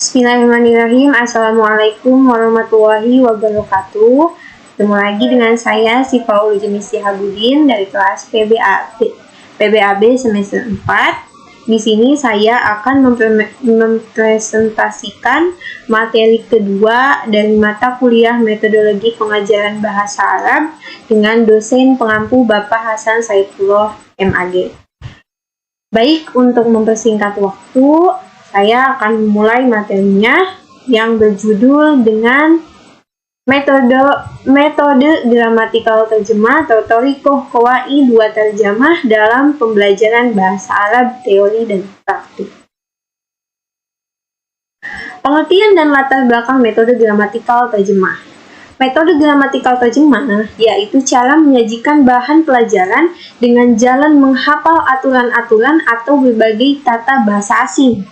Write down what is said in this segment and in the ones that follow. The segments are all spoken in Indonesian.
Bismillahirrahmanirrahim. Assalamualaikum warahmatullahi wabarakatuh. Ketemu lagi dengan saya Syifa Ulujumi Syihabudin dari kelas PBAB semester 4. Di sini saya akan mempresentasikan materi kedua dari mata kuliah Metodologi Pengajaran Bahasa Arab dengan dosen pengampu Bapak Hasan Saifullah MAG. Baik, untuk mempersingkat waktu, saya akan memulai materinya yang berjudul dengan metode gramatikal terjemah atau Thoriqoh Qawaid wa Tarjamah dalam pembelajaran bahasa Arab, teori dan praktik. Pengertian dan latar belakang metode gramatikal terjemah. Metode gramatikal terjemah yaitu cara menyajikan bahan pelajaran dengan jalan menghafal aturan-aturan atau berbagai tata bahasa asing.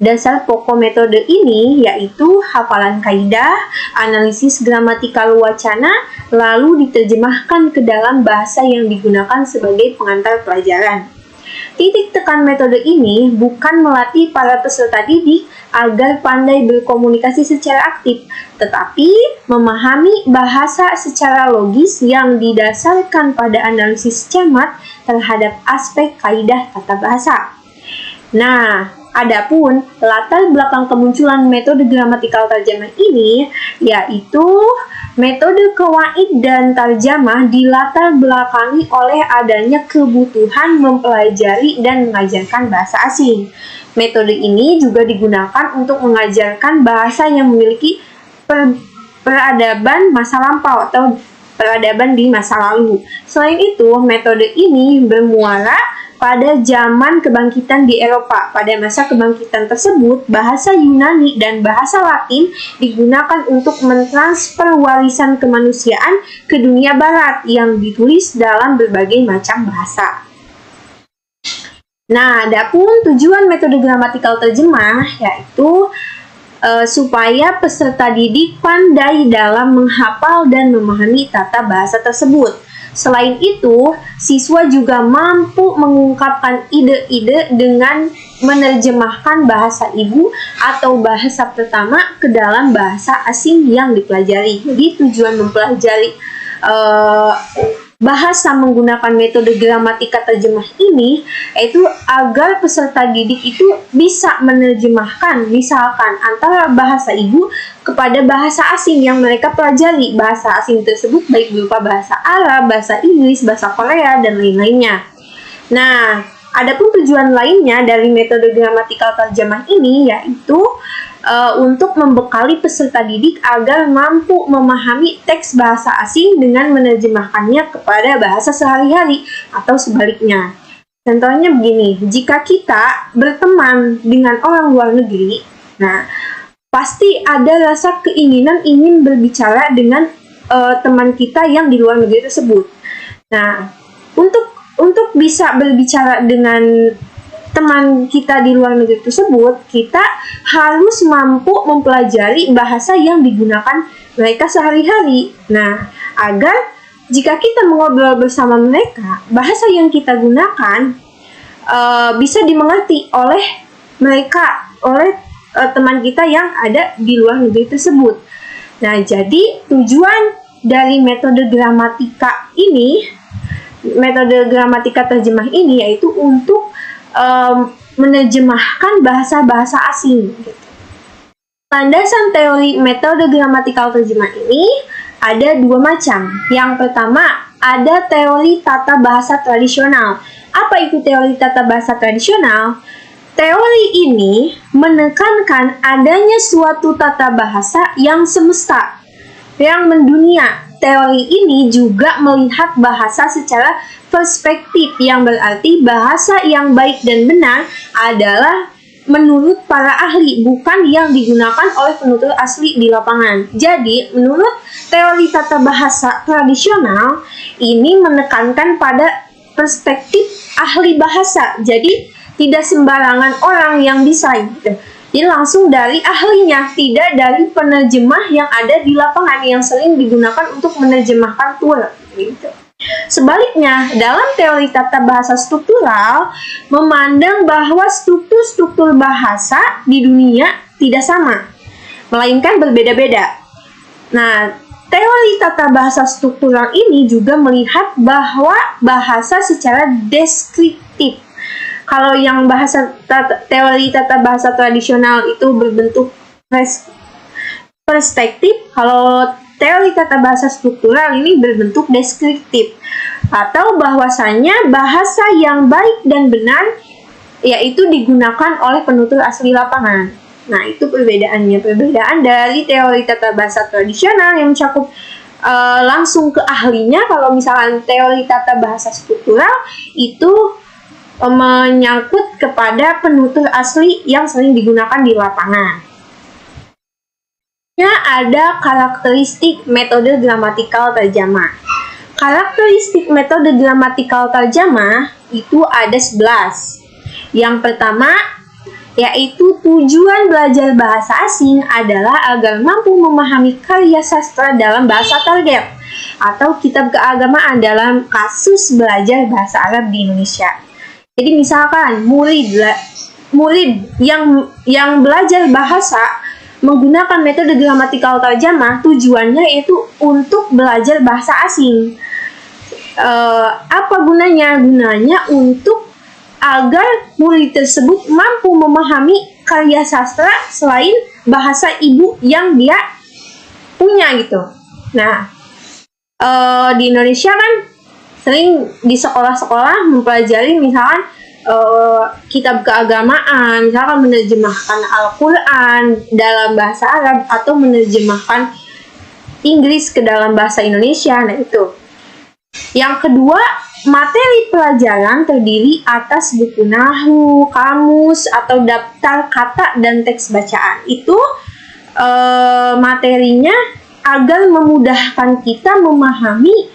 Dasar pokok metode ini yaitu hafalan kaidah, analisis gramatikal wacana, lalu diterjemahkan ke dalam bahasa yang digunakan sebagai pengantar pelajaran. Titik tekan metode ini bukan melatih para peserta didik agar pandai berkomunikasi secara aktif, tetapi memahami bahasa secara logis yang didasarkan pada analisis cermat terhadap aspek kaidah tata bahasa. Nah, adapun latar belakang kemunculan metode gramatikal terjemah ini yaitu metode qawaid dan tarjamah dilatar belakangi oleh adanya kebutuhan mempelajari dan mengajarkan bahasa asing. Metode ini juga digunakan untuk mengajarkan bahasa yang memiliki peradaban masa lampau atau peradaban di masa lalu. Selain itu, metode ini bermuara pada zaman kebangkitan di Eropa. Pada masa kebangkitan tersebut, bahasa Yunani dan bahasa Latin digunakan untuk mentransfer warisan kemanusiaan ke dunia barat yang ditulis dalam berbagai macam bahasa. Nah, adapun tujuan metode gramatikal terjemah yaitu supaya peserta didik pandai dalam menghafal dan memahami tata bahasa tersebut. Selain itu, siswa juga mampu mengungkapkan ide-ide dengan menerjemahkan bahasa ibu atau bahasa pertama ke dalam bahasa asing yang dipelajari. Jadi tujuan mempelajari bahasa menggunakan metode gramatika terjemah ini yaitu agar peserta didik itu bisa menerjemahkan misalkan antara bahasa ibu kepada bahasa asing yang mereka pelajari. Bahasa asing tersebut baik berupa bahasa Arab, bahasa Inggris, bahasa Korea, dan lain-lainnya. Nah, adapun tujuan lainnya dari metode gramatikal terjemah ini yaitu untuk membekali peserta didik agar mampu memahami teks bahasa asing dengan menerjemahkannya kepada bahasa sehari-hari atau sebaliknya. Contohnya begini, jika kita berteman dengan orang luar negeri, nah pasti ada rasa keinginan ingin berbicara dengan teman kita yang di luar negeri tersebut. Nah, untuk bisa berbicara dengan teman kita di luar negeri tersebut, kita harus mampu mempelajari bahasa yang digunakan mereka sehari-hari. Nah, agar jika kita mengobrol bersama mereka, bahasa yang kita gunakan bisa dimengerti oleh mereka, oleh teman kita yang ada di luar negeri tersebut. Nah, jadi tujuan dari metode gramatika ini, metode gramatika terjemah ini yaitu untuk menerjemahkan bahasa-bahasa asing. Landasan teori metode gramatikal terjemah ini ada dua macam. Yang pertama, ada teori tata bahasa tradisional. Apa itu teori tata bahasa tradisional? Teori ini menekankan adanya suatu tata bahasa yang semesta, yang mendunia. Teori ini juga melihat bahasa secara perspektif, yang berarti bahasa yang baik dan benar adalah menurut para ahli, bukan yang digunakan oleh penutur asli di lapangan. Jadi, menurut teori tata bahasa tradisional, ini menekankan pada perspektif ahli bahasa. Jadi, tidak sembarangan orang yang bisa gitu. Jadi langsung dari ahlinya, tidak dari penerjemah yang ada di lapangan yang sering digunakan untuk menerjemahkan tool gitu. Sebaliknya, dalam teori tata bahasa struktural memandang bahwa struktur-struktur bahasa di dunia tidak sama, melainkan berbeda-beda. Nah, teori tata bahasa struktural ini juga melihat bahwa bahasa secara deskriptif. Kalau yang teori tata bahasa tradisional itu berbentuk perspektif, kalau teori tata bahasa struktural ini berbentuk deskriptif, atau bahwasanya bahasa yang baik dan benar yaitu digunakan oleh penutur asli lapangan. Nah, itu perbedaannya. Perbedaan dari teori tata bahasa tradisional yang mencakup langsung ke ahlinya. Kalau misalkan teori tata bahasa struktural itu menyangkut kepada penutur asli yang sering digunakan di lapangan. Ada karakteristik metode gramatikal terjemah. Karakteristik metode gramatikal terjemah itu ada 11. Yang pertama, yaitu tujuan belajar bahasa asing adalah agar mampu memahami karya sastra dalam bahasa target atau kitab keagamaan dalam kasus belajar bahasa Arab di Indonesia. Jadi misalkan murid yang belajar bahasa menggunakan metode gramatikal terjemah, tujuannya yaitu untuk belajar bahasa asing. Apa gunanya? Gunanya untuk agar murid tersebut mampu memahami karya sastra selain bahasa ibu yang dia punya gitu. Nah, di Indonesia kan sering di sekolah-sekolah mempelajari misalkan kitab keagamaan, misalkan menerjemahkan Al-Quran dalam bahasa Arab atau menerjemahkan Inggris ke dalam bahasa Indonesia. Nah, itu. Yang kedua, materi pelajaran terdiri atas buku nahwu, kamus, atau daftar kata dan teks bacaan. Itu materinya agar memudahkan kita memahami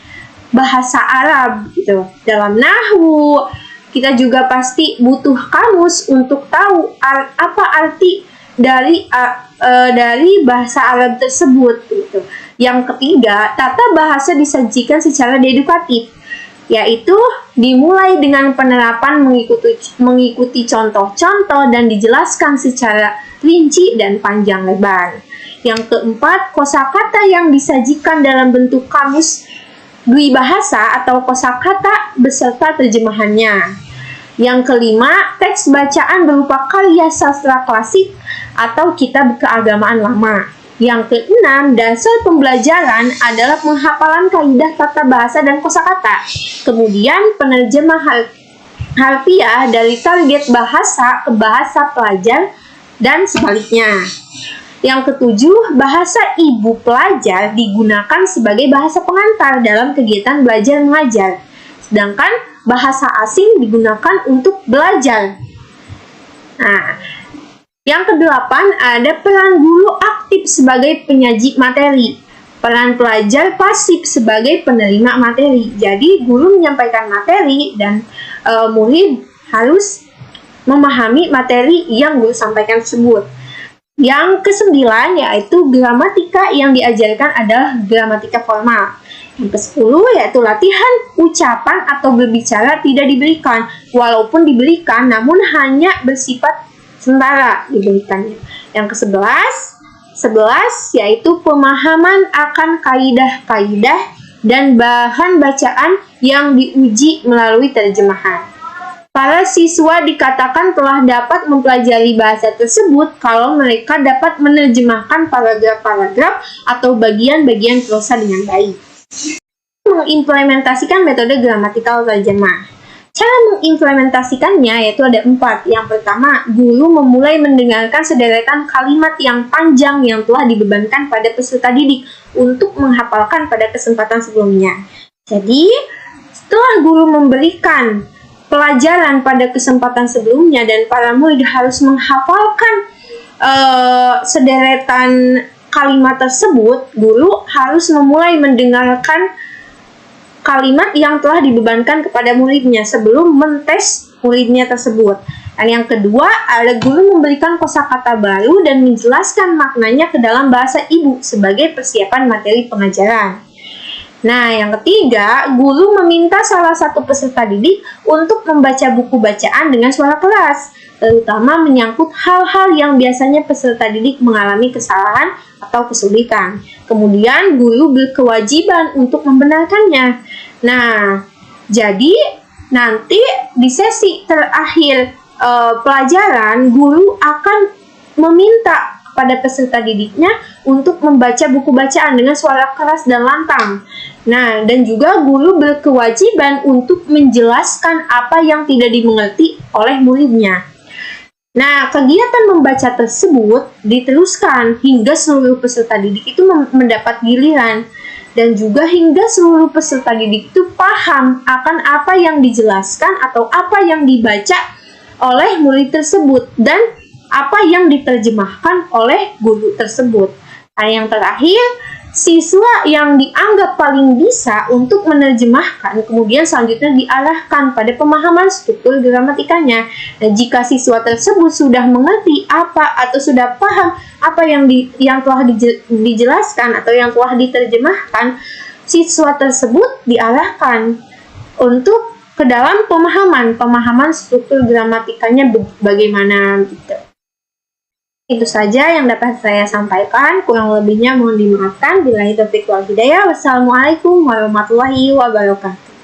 bahasa Arab gitu. Dalam nahwu, kita juga pasti butuh kamus untuk tahu apa arti dari bahasa Arab tersebut gitu. Yang ketiga, tata bahasa disajikan secara dedukatif, yaitu dimulai dengan penerapan mengikuti contoh-contoh dan dijelaskan secara rinci dan panjang lebar. Yang keempat, kosakata yang disajikan dalam bentuk kamus dwi bahasa atau kosakata beserta terjemahannya. Yang kelima, teks bacaan berupa karya sastra klasik atau kitab keagamaan lama. Yang keenam, dasar pembelajaran adalah penghafalan kaidah tata bahasa dan kosakata. Kemudian penerjemah harfiah dari target bahasa ke bahasa pelajar dan sebaliknya. Yang ketujuh, bahasa ibu pelajar digunakan sebagai bahasa pengantar dalam kegiatan belajar mengajar. Sedangkan bahasa asing digunakan untuk belajar. Nah, yang kedelapan, ada peran guru aktif sebagai penyaji materi, peran pelajar pasif sebagai penerima materi. Jadi guru menyampaikan materi dan murid harus memahami materi yang guru sampaikan tersebut. Yang kesembilan, yaitu gramatika yang diajarkan adalah gramatika formal. Yang kesepuluh, yaitu latihan ucapan atau berbicara tidak diberikan, walaupun diberikan namun hanya bersifat sementara diberikannya. Yang ke-11 yaitu pemahaman akan kaidah-kaidah dan bahan bacaan yang diuji melalui terjemahan. Para siswa dikatakan telah dapat mempelajari bahasa tersebut kalau mereka dapat menerjemahkan paragraf-paragraf atau bagian-bagian prosa dengan baik. Mengimplementasikan metode gramatikal terjemah. Cara mengimplementasikannya yaitu ada 4. Yang pertama, guru memulai mendengarkan sederetan kalimat yang panjang yang telah dibebankan pada peserta didik untuk menghafalkan pada kesempatan sebelumnya. Jadi, setelah guru memberikan pelajaran pada kesempatan sebelumnya dan para murid harus menghafalkan sederetan kalimat tersebut, guru harus memulai mendengarkan kalimat yang telah dibebankan kepada muridnya sebelum mentes muridnya tersebut. Dan yang kedua, ada guru memberikan kosakata baru dan menjelaskan maknanya ke dalam bahasa ibu sebagai persiapan materi pengajaran. Nah, yang ketiga, guru meminta salah satu peserta didik untuk membaca buku bacaan dengan suara keras, terutama menyangkut hal-hal yang biasanya peserta didik mengalami kesalahan atau kesulitan. Kemudian, guru berkewajiban untuk membenarkannya. Nah, jadi nanti di sesi terakhir pelajaran, guru akan meminta pada peserta didiknya untuk membaca buku bacaan dengan suara keras dan lantang. Nah, dan juga guru berkewajiban untuk menjelaskan apa yang tidak dimengerti oleh muridnya. Nah, kegiatan membaca tersebut diteruskan hingga seluruh peserta didik itu mendapat giliran, dan juga hingga seluruh peserta didik itu paham akan apa yang dijelaskan atau apa yang dibaca oleh murid tersebut dan apa yang diterjemahkan oleh guru tersebut. Nah, yang terakhir, siswa yang dianggap paling bisa untuk menerjemahkan kemudian selanjutnya diarahkan pada pemahaman struktur gramatikanya. Nah, jika siswa tersebut sudah mengerti apa atau sudah paham apa yang telah dijelaskan atau yang telah diterjemahkan, siswa tersebut diarahkan untuk ke dalam pemahaman struktur gramatikanya bagaimana gitu. Itu saja yang dapat saya sampaikan, kurang lebihnya mohon dimaafkan. Billahi taufiq wal hidayah. Wassalamualaikum warahmatullahi wabarakatuh.